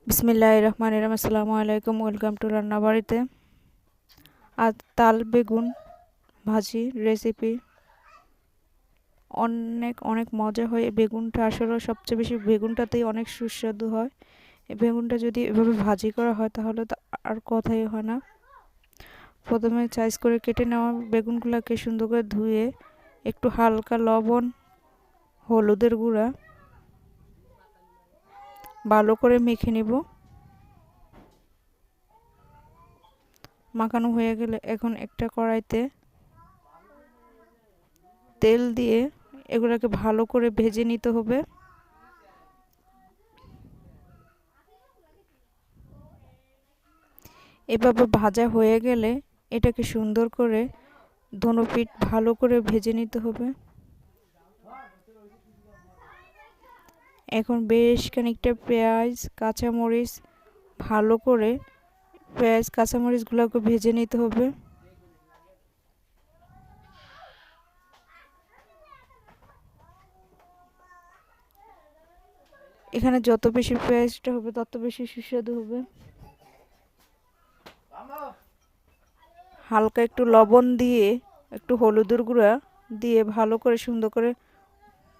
বিসমিল্লাহির রহমানির রহিম। আসসালামু আলাইকুম, ওয়েলকাম টু রান্নাবাড়িতে। আজ তাল বেগুন ভাজি রেসিপি। অনেক অনেক মজা হয়। এই বেগুনটা আসলে সবচেয়ে বেশি বেগুনটাতেই অনেক সুস্বাদু হয়। এই বেগুনটা যদি এভাবে ভাজি করা হয় তাহলে তো আর কথাই হয় না। প্রথমে সাইজ করে কেটে নেওয়া বেগুনগুলোকে সুন্দর করে ধুয়ে একটু হালকা লবণ, হলুদের গুঁড়া ভালো করে মেখে নেব। মাখানো হয়ে গেলে এখন একটা কড়াইতে তেল দিয়ে এগুলোকে ভালো করে ভেজে নিতে হবে। এভাবে ভাজা হয়ে গেলে এটাকে সুন্দর করে দোনো পিঠ ভালো করে ভেজে নিতে হবে। এখন বেশ খানিকটা পেঁয়াজ, কাঁচামরিচ ভালো করে পেঁয়াজ কাঁচামরিচগুলোকে ভেজে নিতে হবে। এখানে যত বেশি পেঁয়াজটা হবে তত বেশি সুস্বাদু হবে। হালকা একটু লবণ দিয়ে একটু হলুদের গুঁড়া দিয়ে ভালো করে সুন্দর করে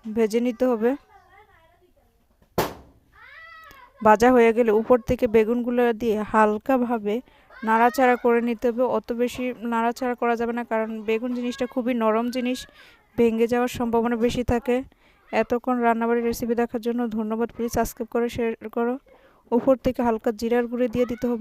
ভেজে নিতে হবে। ভাজা হয়ে গেলে উপর থেকে বেগুনগুলো দিয়ে হালকাভাবে নাড়াচাড়া করে নিতে হবে। অত বেশি নাড়াচাড়া করা যাবে না, কারণ বেগুন জিনিসটা খুবই নরম জিনিস, ভেঙে যাওয়ার সম্ভাবনা বেশি থাকে। এতক্ষণ রান্নাবাড়ির রেসিপি দেখার জন্য ধন্যবাদ। প্লিজ সাবস্ক্রাইব করে শেয়ার করো। উপর থেকে হালকা জিরার গুঁড়ো দিয়ে দিতে হবে।